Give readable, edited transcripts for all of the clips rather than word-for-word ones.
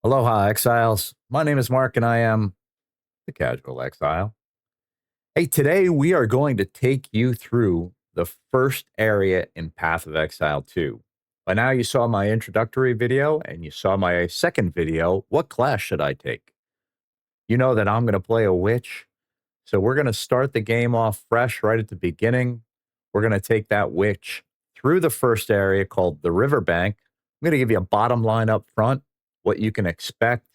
Aloha, Exiles. My name is Mark, and I am the Casual Exile. Hey, today we are going to take you through the first area in Path of Exile 2. By now, you saw my introductory video, and you saw my second video, What Class Should I Take? You know that I'm going to play a witch, so we're going to start the game off fresh right at the beginning. We're going to take that witch through the first area called the Riverbank. I'm going to give you a bottom line up front, what you can expect.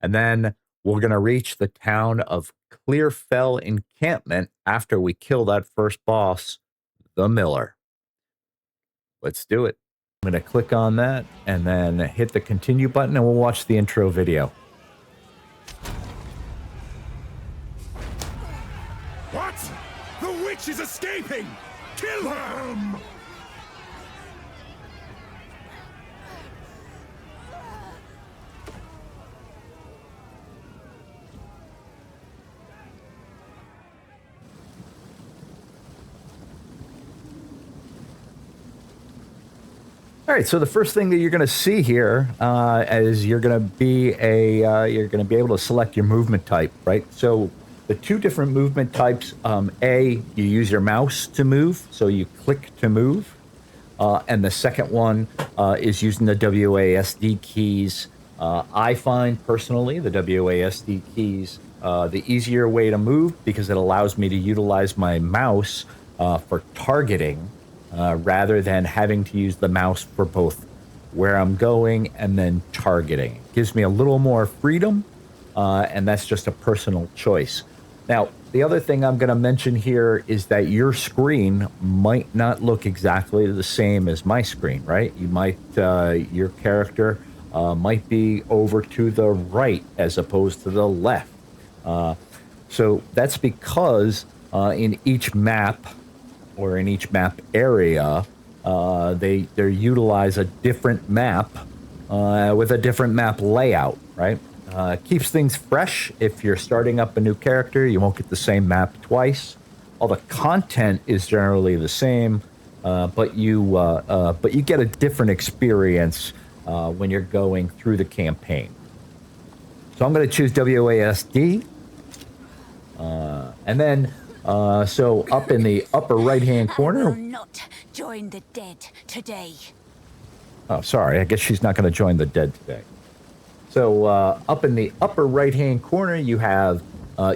And then we're going to reach the town of Clearfell Encampment after we kill that first boss, the Miller. Let's do it. I'm going to click on that and then hit the continue button, and we'll watch the intro video. What? The witch is escaping! Kill him! All right, so the first thing that you're going to see here is you're going to be able to select your movement type, right? So the two different movement types, you use your mouse to move, so you click to move, and the second one is using the WASD keys. I find personally the WASD keys the easier way to move because it allows me to utilize my mouse for targeting. Rather than having to use the mouse for both where I'm going and then targeting. It gives me a little more freedom, and that's just a personal choice. Now, the other thing I'm going to mention here is that your screen might not look exactly the same as my screen, right? You might, your character might be over to the right as opposed to the left. So that's because in each map, or in each map area, they utilize a different map with a different map layout, right? Keeps things fresh. If you're starting up a new character, you won't get the same map twice. All the content is generally the same, but you get a different experience when you're going through the campaign. So I'm going to choose WASD, and then. So up in the upper right-hand corner. I will not join the dead today. Oh, sorry. I guess she's not going to join the dead today. So up in the upper right-hand corner, you have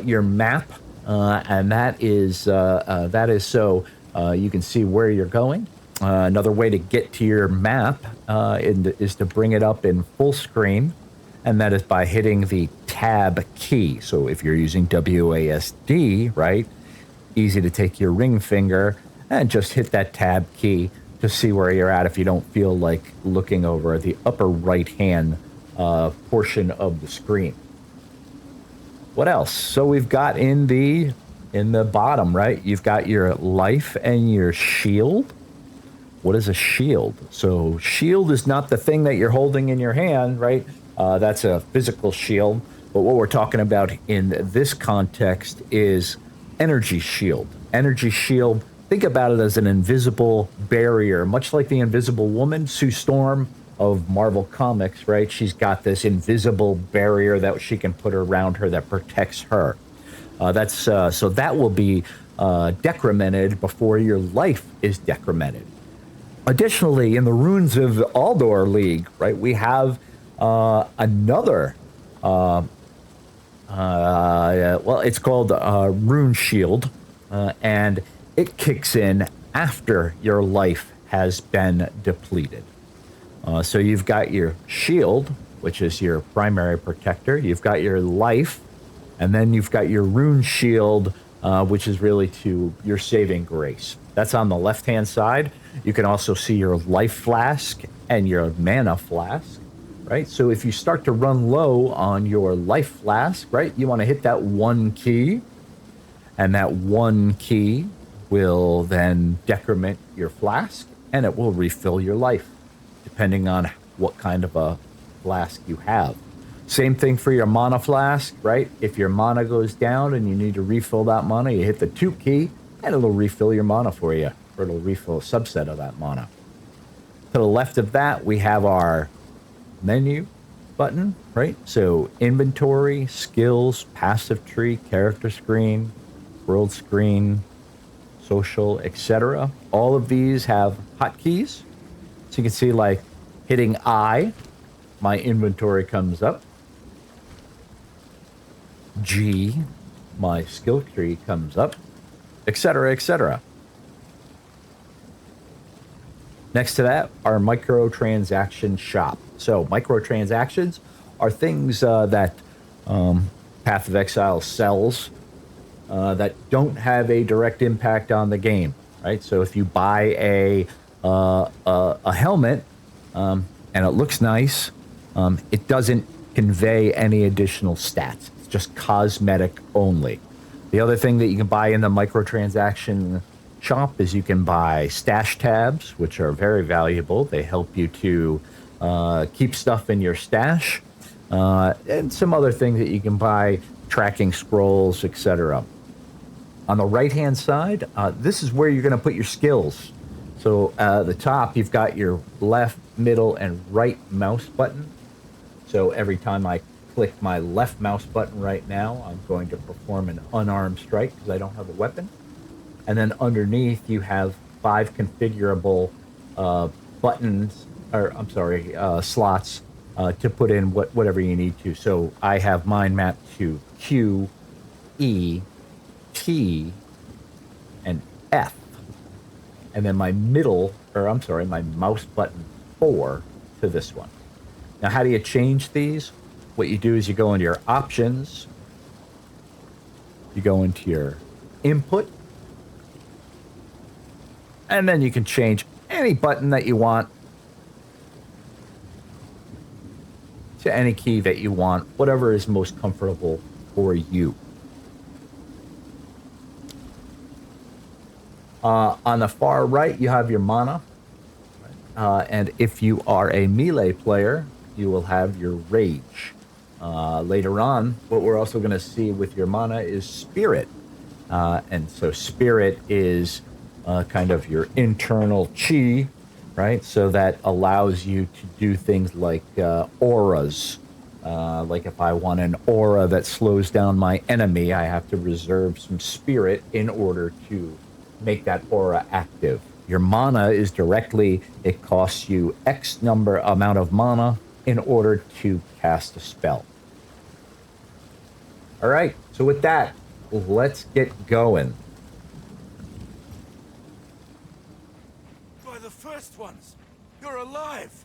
your map, and that is so you can see where you're going. Another way to get to your map is to bring it up in full screen, and that is by hitting the tab key. So if you're using WASD, right? Easy to take your ring finger and just hit that tab key to see where you're at if you don't feel like looking over the upper right hand portion of the screen. What else? So we've got in the bottom, right? You've got your life and your shield. What is a shield? So shield is not the thing that you're holding in your hand, right? That's a physical shield. But what we're talking about in this context is energy shield. Energy shield, think about it as an invisible barrier, much like the Invisible Woman, Sue Storm of Marvel Comics, right? She's got this invisible barrier that she can put around her that protects her. So that will be decremented before your life is decremented. Additionally, in the Runes of Aldor League, right, we have another it's called Rune Shield, and it kicks in after your life has been depleted. So you've got your shield, which is your primary protector. You've got your life, and then you've got your Rune Shield, which is really to your saving grace. That's on the left-hand side. You can also see your life flask and your mana flask. Right, so if you start to run low on your life flask, right, you want to hit that one key, and that one key will then decrement your flask, and it will refill your life, depending on what kind of a flask you have. Same thing for your mana flask, right? If your mana goes down and you need to refill that mana, you hit the 2 key, and it'll refill your mana for you, or it'll refill a subset of that mana. To the left of that, we have our menu, button, right? So inventory, skills, passive tree, character screen, world screen, social, etc. All of these have hotkeys. So you can see, like, hitting I, my inventory comes up. G, my skill tree comes up, etc., etc. Next to that, our microtransaction shop. So microtransactions are things that Path of Exile sells that don't have a direct impact on the game, right? So if you buy a helmet and it looks nice, it doesn't convey any additional stats. It's just cosmetic only. The other thing that you can buy in the microtransaction shop is you can buy stash tabs, which are very valuable. They help you to keep stuff in your stash, and some other things that you can buy, tracking scrolls, etc. On the right-hand side, this is where you're going to put your skills. So at the top, you've got your left, middle, and right mouse button. So every time I click my left mouse button right now, I'm going to perform an unarmed strike because I don't have a weapon. And then underneath, you have 5 configurable buttons, or I'm sorry, slots to put in whatever you need to. So I have mine mapped to Q, E, T, and F. And then my my mouse button 4 to this one. Now, how do you change these? What you do is you go into your options, you go into your input, and then you can change any button that you want to any key that you want, whatever is most comfortable for you. On the far right, you have your mana. And if you are a melee player, you will have your rage. Later on, what we're also going to see with your mana is spirit. And so spirit is kind of your internal chi, right? So that allows you to do things like auras. Like if I want an aura that slows down my enemy, I have to reserve some spirit in order to make that aura active. Your mana is directly, it costs you X amount of mana in order to cast a spell. All right, so with that, let's get going. By the first ones, you're alive.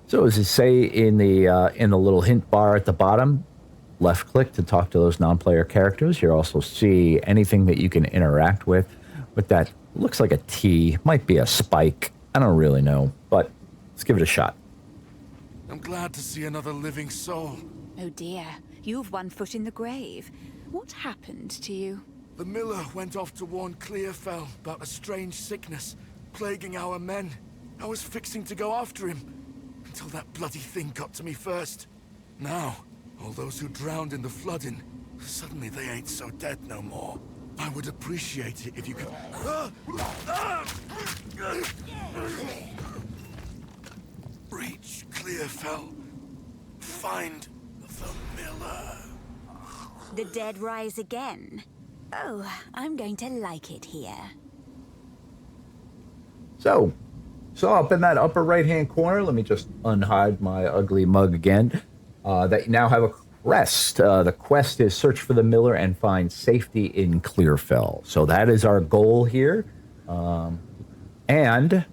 So as it say in the little hint bar at the bottom, left click to talk to those non-player characters. You also see anything that you can interact with that looks like a T, might be a spike. I don't really know, but let's give it a shot. I'm glad to see another living soul. Oh dear, you've one foot in the grave. What happened to you? The miller went off to warn Clearfell about a strange sickness plaguing our men. I was fixing to go after him until that bloody thing got to me first. Now, all those who drowned in the flooding, suddenly they ain't so dead no more. I would appreciate it if you could... Reach Clearfell. Find the miller. The dead rise again. Oh, I'm going to like it here. So up in that upper right-hand corner, let me just unhide my ugly mug again, that you now have a quest. The quest is search for the miller and find safety in Clearfell. So that is our goal here. And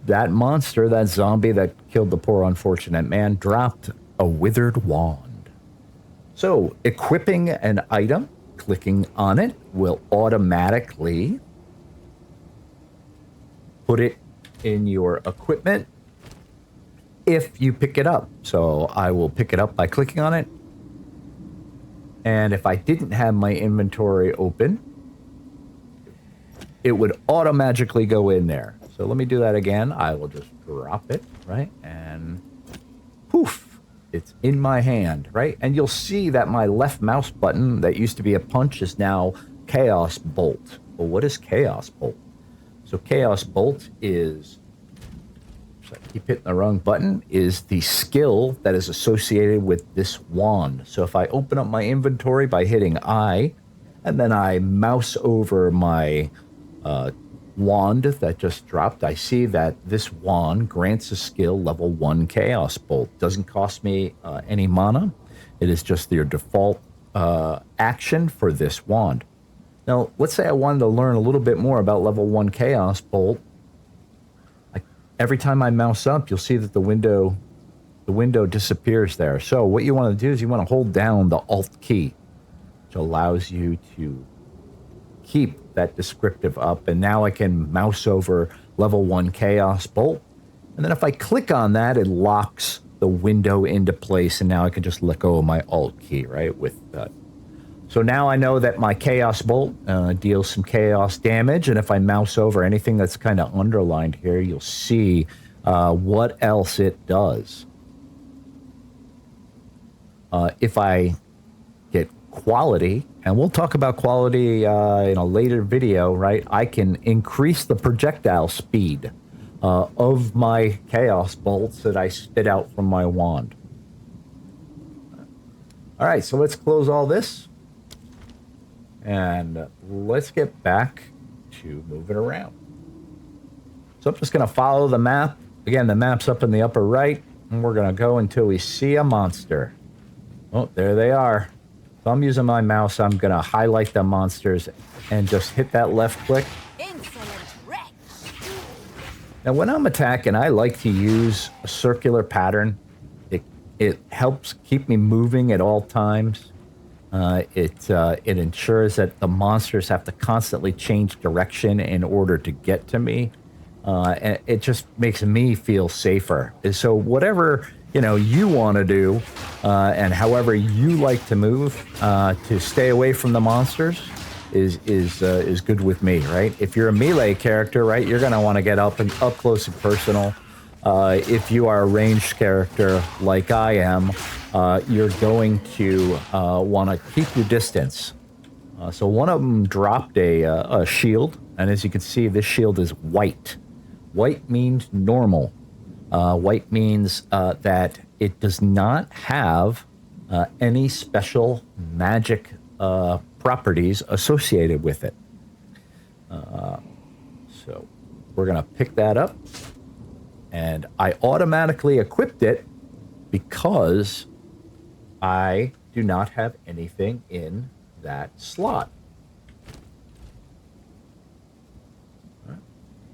that monster, that zombie that killed the poor unfortunate man, dropped a withered wand. So equipping an item, clicking on it, will automatically put it in your equipment if you pick it up. So I will pick it up by clicking on it. And if I didn't have my inventory open, it would automatically go in there. So let me do that again. I will just drop it, right? And poof, it's in my hand, right? And you'll see that my left mouse button that used to be a punch is now Chaos Bolt. Well, what is Chaos Bolt? So Chaos Bolt is So I keep hitting the wrong button, is the skill that is associated with this wand. So if I open up my inventory by hitting I, and then I mouse over my wand that just dropped, I see that this wand grants a skill level 1 Chaos Bolt. Doesn't cost me any mana. It is just your default action for this wand. Now, let's say I wanted to learn a little bit more about level 1 Chaos Bolt. Every time I mouse up, you'll see that the window disappears there. So what you want to do is you want to hold down the Alt key, which allows you to keep that descriptive up. And now I can mouse over level 1 Chaos Bolt. And then if I click on that, it locks the window into place. And now I can just let go of my Alt key, right? With that. So now I know that my Chaos Bolt deals some chaos damage. And if I mouse over anything that's kind of underlined here, you'll see what else it does. If I get quality, and we'll talk about quality in a later video, right? I can increase the projectile speed of my Chaos Bolts that I spit out from my wand. All right, so let's close all this. And let's get back to moving around. So I'm just going to follow the map. Again, the map's up in the upper right. And we're going to go until we see a monster. Oh, there they are. So I'm using my mouse. I'm going to highlight the monsters and just hit that left click. Now, when I'm attacking, I like to use a circular pattern. It helps keep me moving at all times. It ensures that the monsters have to constantly change direction in order to get to me. And it just makes me feel safer. So whatever you want to do, and however you like to move to stay away from the monsters is good with me, right? If you're a melee character, right, you're gonna want to get up close and personal. If you are a ranged character like I am, you're going to want to keep your distance. So one of them dropped a shield, and as you can see, this shield is white. White means normal. White means that it does not have any special magic properties associated with it. So we're going to pick that up. And I automatically equipped it because I do not have anything in that slot.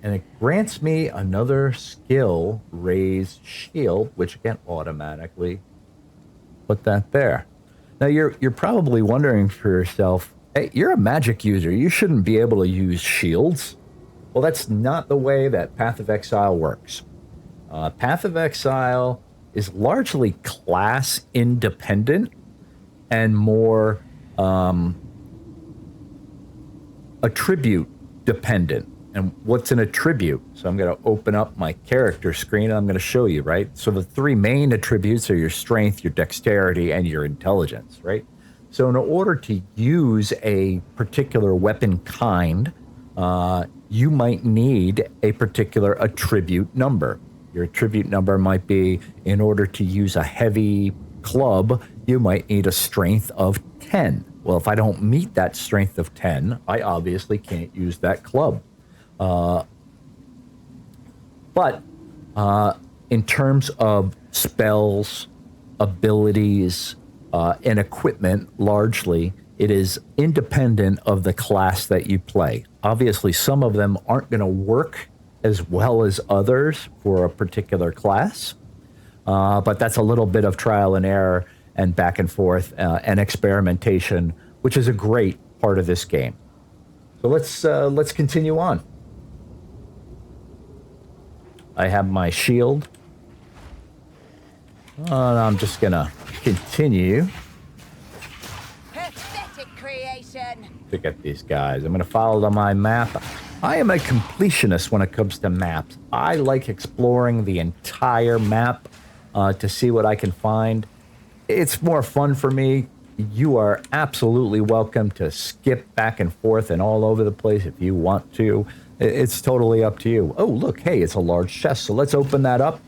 And it grants me another skill, Raise Shield, which again automatically put that there. Now you're probably wondering for yourself, hey, you're a magic user. You shouldn't be able to use shields. Well, that's not the way that Path of Exile works. Path of Exile is largely class independent and more attribute dependent. And what's an attribute? So I'm going to open up my character screen and I'm going to show you, right? So the three main attributes are your strength, your dexterity, and your intelligence, right? So in order to use a particular weapon kind, you might need a particular attribute number. Your attribute number might be, in order to use a heavy club, you might need a strength of 10. Well, if I don't meet that strength of 10, I obviously can't use that club. But in terms of spells, abilities, and equipment, largely, it is independent of the class that you play. Obviously, some of them aren't going to work as well as others for a particular class, but that's a little bit of trial and error and back and forth and experimentation, which is a great part of this game. So let's continue on. I have my shield. And I'm just gonna continue Pathetic creation. to get these guys. I'm gonna follow my map. I am a completionist when it comes to maps. I like exploring the entire map to see what I can find. It's more fun for me. You are absolutely welcome to skip back and forth and all over the place if you want to. It's totally up to you. Oh, look, hey, it's a large chest. So let's open that up.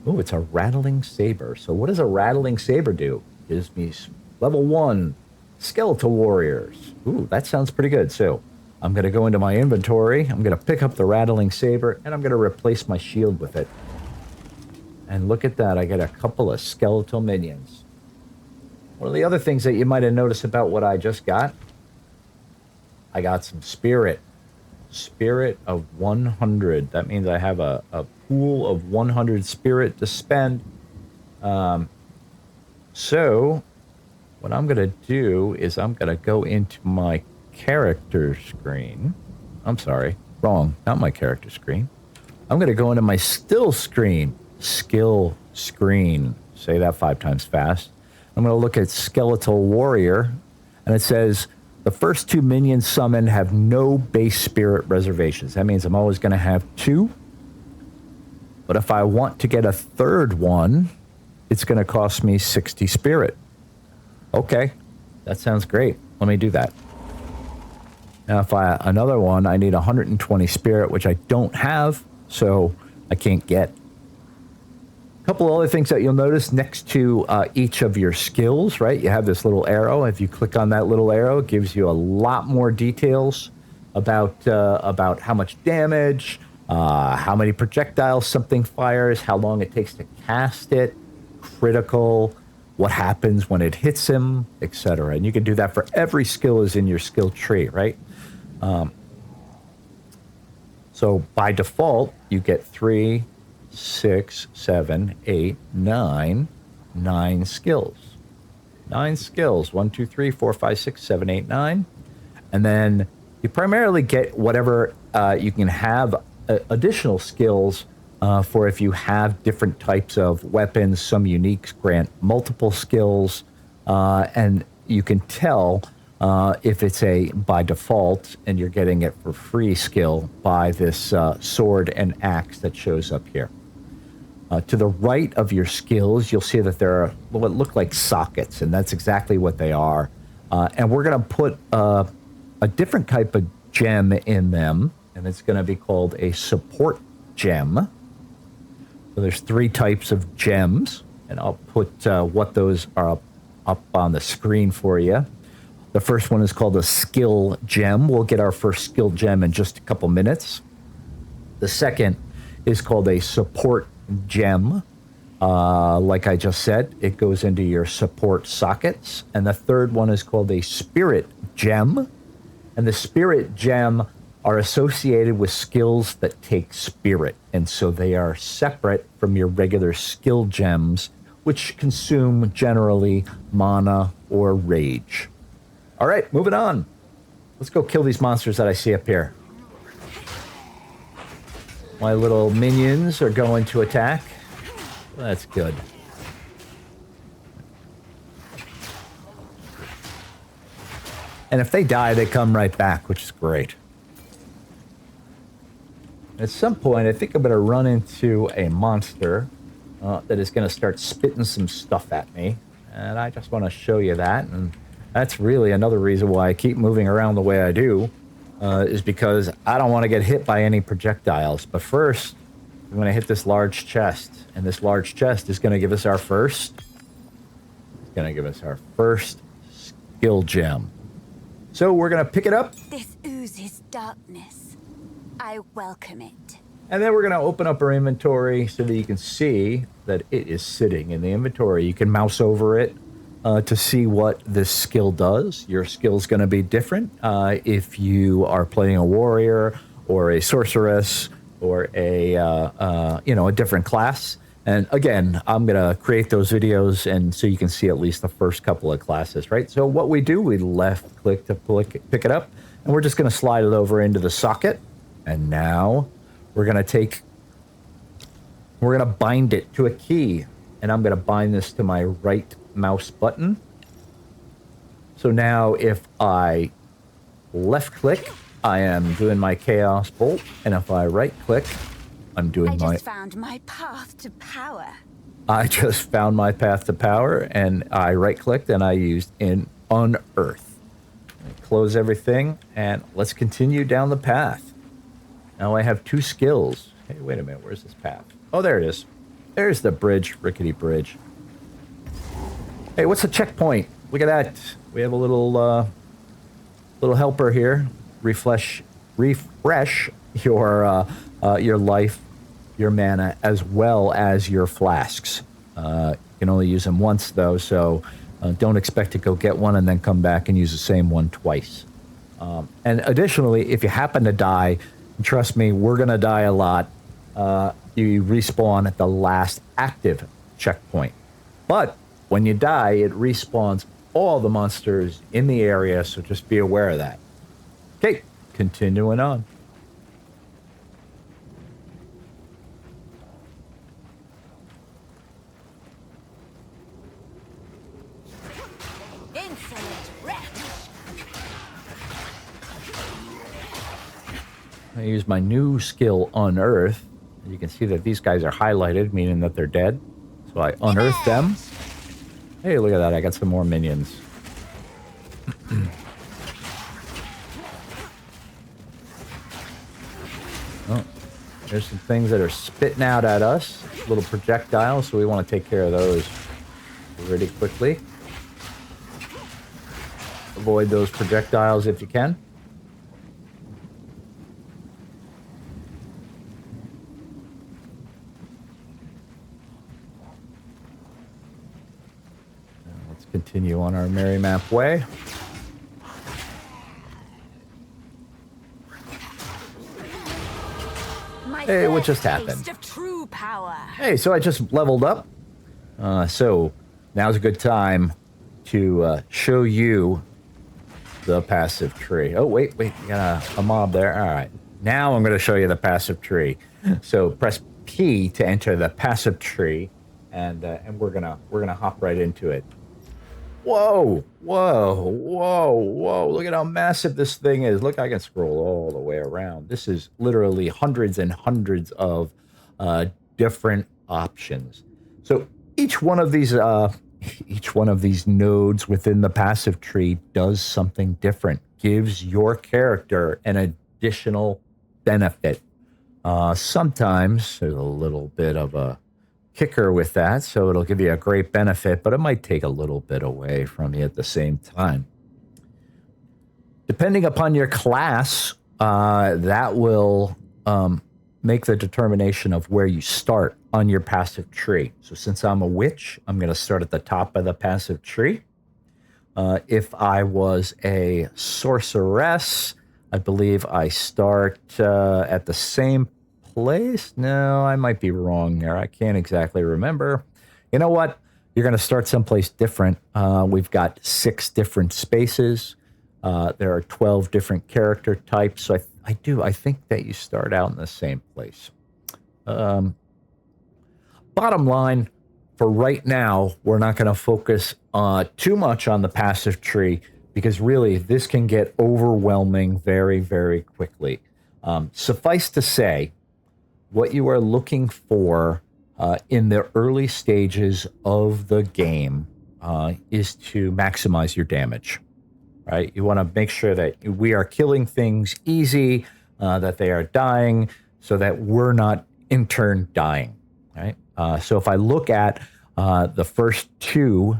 Oh, it's a rattling saber. So what does a rattling saber do? Gives me level 1 skeletal warriors. Ooh, that sounds pretty good. So I'm going to go into my inventory. I'm going to pick up the rattling saber, and I'm going to replace my shield with it. And look at that. I get a couple of skeletal minions. One of the other things that you might have noticed about what I just got, I got some spirit. Spirit of 100. That means I have a pool of 100 spirit to spend. So what I'm going to do is I'm going to go into my character screen. I'm sorry, wrong, not my character screen. I'm going to go into my skill screen. Skill screen. Say that 5 times fast. I'm going to look at Skeletal Warrior, and it says the first 2 minions summoned have no base spirit reservations. That means I'm always going to have 2. But if I want to get a third one, it's going to cost me 60 spirit. Okay, that sounds great. Let me do that. Now, if another one, I need 120 spirit, which I don't have, so I can't get. A couple of other things that you'll notice next to each of your skills, right? You have this little arrow. If you click on that little arrow, it gives you a lot more details about how much damage, how many projectiles something fires, how long it takes to cast it, critical, what happens when it hits him, etc. And you can do that for every skill is in your skill tree, right? So by default, you get 3, 6, 7, 8, 9 skills. 9 skills. 1, 2, 3, 4, 5, 6, 7, 8, 9. And then you primarily get whatever you can have additional skills for if you have different types of weapons. Some uniques grant multiple skills. And you can tell if it's a by default and you're getting it for free skill by this sword and axe that shows up here. To the right of your skills, you'll see that there are what look like sockets, and that's exactly what they are. And we're going to put a different type of gem in them, and it's going to be called a support gem. So there's 3 types of gems, and I'll put what those are up on the screen for you. The first one is called a skill gem. We'll get our first skill gem in just a couple minutes. The second is called a support gem. Like I just said, it goes into your support sockets. And the third one is called a spirit gem. And the spirit gem are associated with skills that take spirit. And so they are separate from your regular skill gems, which consume generally mana or rage. All right, moving on. Let's go kill these monsters that I see up here. My little minions are going to attack. That's good. And if they die, they come right back, which is great. At some point, I think I'm going to run into a monster that is going to start spitting some stuff at me. And I just want to show you that. And that's really another reason why I keep moving around the way I do. Is because I don't want to get hit by any projectiles. But first, I'm going to hit this large chest. And this large chest is going to give us our first... It's going to give us our first skill gem. So we're going to pick it up. This oozes darkness. I welcome it. And then we're going to open up our inventory so that you can see that it is sitting in the inventory. You can mouse over it to see what this skill does. Your skill is going to be different if you are playing a warrior or a sorceress or a different class. And again, I'm going to create those videos and so you can see at least the first couple of classes, right? So what we do, we left click to pick it up, and we're just going to slide it over into the socket. And now we're going to bind it to a key, and I'm going to bind this to my right mouse button. So now if I left click, I am doing my chaos bolt, and if I right click, I'm doing I just found my path to power. I just found my path to power, and I right clicked and I used in unearth. Close everything, and let's continue down the path. Now I have 2 skills. Hey, wait a minute. Where's this path? Oh, there it is. There's the bridge, rickety bridge. Hey, what's the checkpoint? Look at that. We have a little helper here. Refresh your life, your mana, as well as your flasks. You can only use them once, though, so don't expect to go get one and then come back and use the same one twice. And additionally, if you happen to die, trust me, we're going to die a lot. You respawn at the last active checkpoint. But when you die, it respawns all the monsters in the area, so just be aware of that. Okay, continuing on. Insolent wretch! I use my new skill, Unearth. You can see that these guys are highlighted, meaning that they're dead. So I unearth them. Hey, look at that. I got some more minions. Oh, there's some things that are spitting out at us. Little projectiles, so we want to take care of those really quickly. Avoid those projectiles if you can. Continue on our merry map way. Hey, what just happened? Of true power. Hey, so I just leveled up. So now's a good time to show you the passive tree. Oh, wait, you got a mob there. All right. Now I'm going to show you the passive tree. So press P to enter the passive tree, and we're gonna hop right into it. Whoa, look at how massive this thing is. Look, I can scroll all the way around. This is literally hundreds and hundreds of different options. So each one of these nodes within the passive tree does something different, gives your character an additional benefit. Sometimes there's a little bit of a kicker with that, so it'll give you a great benefit, but it might take a little bit away from you at the same time. Depending upon your class, that will make the determination of where you start on your passive tree. So since I'm a witch, I'm going to start at the top of the passive tree. If I was a sorceress, I believe I start at the same place? No, I might be wrong there. I can't exactly remember. You know what? You're going to start someplace different. We've got 6 different spaces. There are 12 different character types. So I think that you start out in the same place. Bottom line, for right now, we're not going to focus too much on the passive tree because really this can get overwhelming very, very quickly. Suffice to say, what you are looking for in the early stages of the game is to maximize your damage, right? You want to make sure that we are killing things easy, that they are dying, so that we're not in turn dying, right? So if I look at the first 2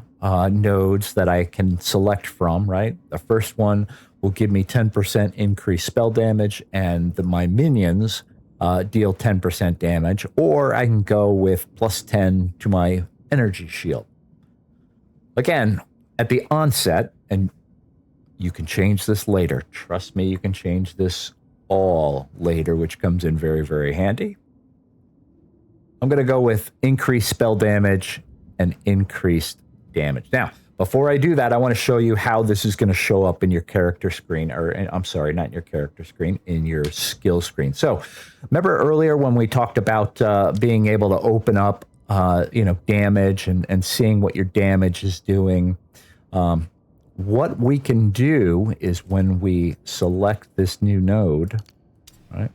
nodes that I can select from, right? The first one will give me 10% increased spell damage, and my minions deal 10% damage, or I can go with plus 10 to my energy shield. Again, at the onset, and you can change this later. Trust me, you can change this all later, which comes in very, very handy. I'm going to go with increased spell damage and increased damage. Now, before I do that, I want to show you how this is going to show up in your character screen, or I'm sorry, not in your character screen, in your skill screen. So remember earlier when we talked about being able to open up, damage and seeing what your damage is doing. What we can do is when we select this new node, right?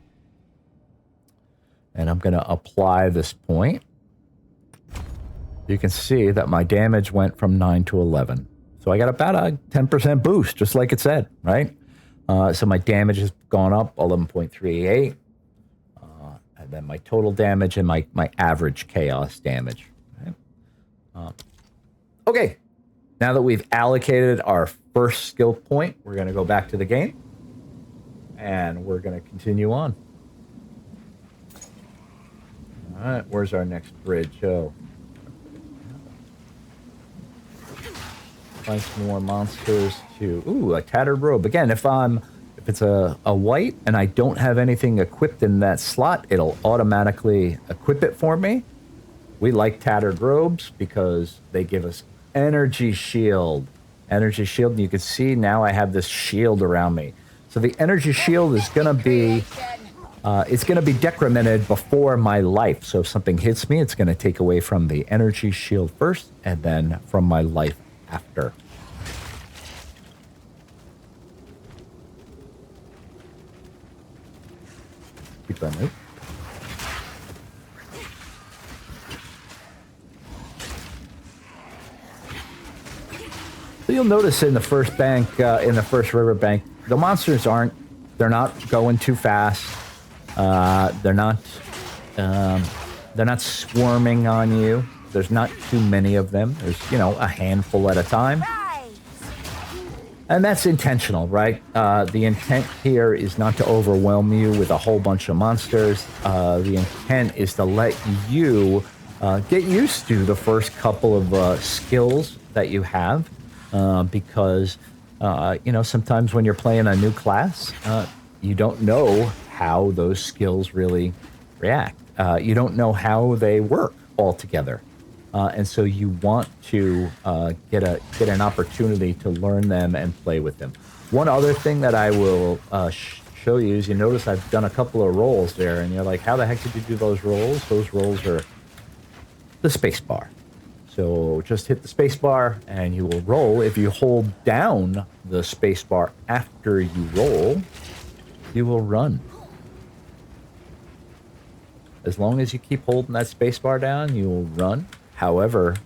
And I'm going to apply this point. You can see that my damage went from 9 to 11. So I got about a 10% boost, just like it said, right? So my damage has gone up 11.38. and then my total damage and my average chaos damage. Right? Okay, now that we've allocated our first skill point, we're going to go back to the game, and we're going to continue on. All right, where's our next bridge? Oh. Find some more monsters to... Ooh, a tattered robe. Again, if it's a white and I don't have anything equipped in that slot, it'll automatically equip it for me. We like tattered robes because they give us energy shield. Energy shield, and you can see now I have this shield around me. So the energy shield is going to be... it's going to be decremented before my life. So if something hits me, it's going to take away from the energy shield first and then from my life after. Keep that note. So you'll notice in the first bank, in the first riverbank, the monsters they're not going too fast. They're not swarming on you. There's not too many of them. There's, a handful at a time. And that's intentional, right? The intent here is not to overwhelm you with a whole bunch of monsters. The intent is to let you get used to the first couple of skills that you have. Because, sometimes when you're playing a new class, you don't know how those skills really react. You don't know how they work all together. And so you want to get an opportunity to learn them and play with them. One other thing that I will show you is you notice I've done a couple of rolls there, and you're like, how the heck did you do those rolls? Those rolls are the space bar. So just hit the space bar and you will roll. If you hold down the space bar after you roll, you will run. As long as you keep holding that space bar down, you will run. However,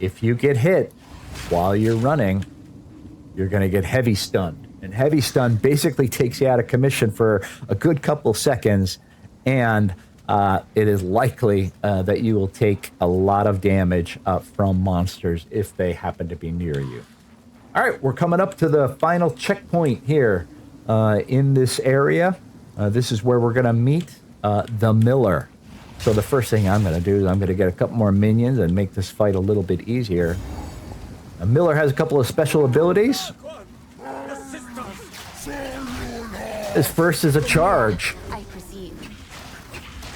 if you get hit while you're running, you're going to get heavy stunned. And heavy stun basically takes you out of commission for a good couple seconds, and it is likely that you will take a lot of damage from monsters if they happen to be near you. All right, we're coming up to the final checkpoint here in this area. This is where we're going to meet the Miller. So the first thing I'm going to do is I'm going to get a couple more minions and make this fight a little bit easier. Miller has a couple of special abilities. His first is a charge. I presume.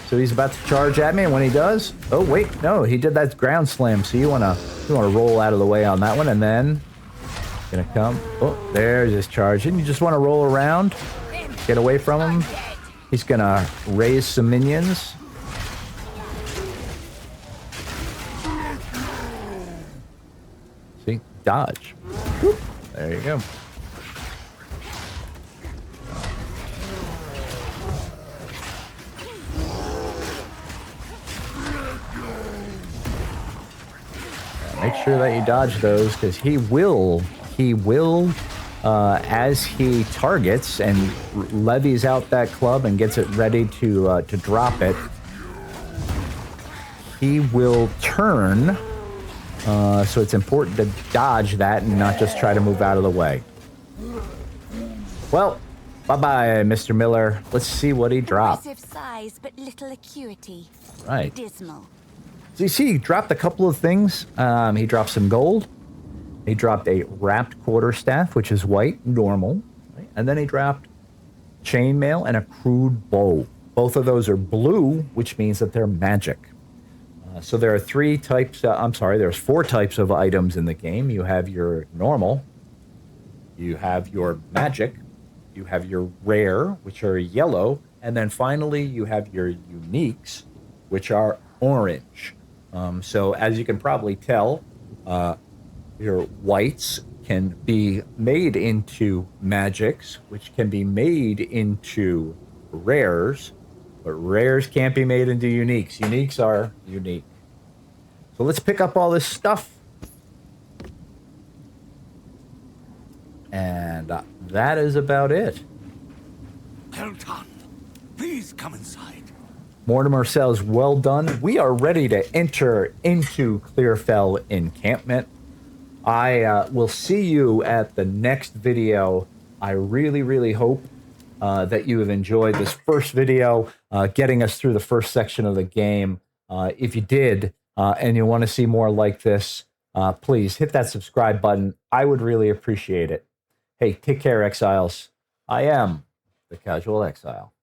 So he's about to charge at me, and when he does, oh wait, no, he did that ground slam. So you want to roll out of the way on that one, and then gonna come. Oh, there's his charge, and you just want to roll around, get away from him. He's gonna raise some minions. See, dodge. Whoop. There you go. Make sure that you dodge those, because he will, as he targets and levies out that club and gets it ready to drop it, he will turn. So it's important to dodge that and not just try to move out of the way. Well, bye-bye, Mr. Miller. Let's see what he dropped. Impressive size, but little acuity. Right. Dismal. So you see, he dropped a couple of things. He dropped some gold. He dropped a wrapped quarterstaff, which is white, normal. Right? And then he dropped chainmail and a crude bow. Both of those are blue, which means that they're magic. So there are three types. There's four types of items in the game. You have your normal. You have your magic. You have your rare, which are yellow. And then finally, you have your uniques, which are orange. So as you can probably tell, your whites can be made into magics, which can be made into rares, but rares can't be made into uniques. Uniques are unique. So let's pick up all this stuff. And that is about it. Well done. Please come inside. Mortimer says, well done. We are ready to enter into Clearfell encampment. I will see you at the next video. I really, really hope that you have enjoyed this first video, getting us through the first section of the game. If you did, and you want to see more like this, please hit that subscribe button. I would really appreciate it. Hey, take care, Exiles. I am the Casual Exile.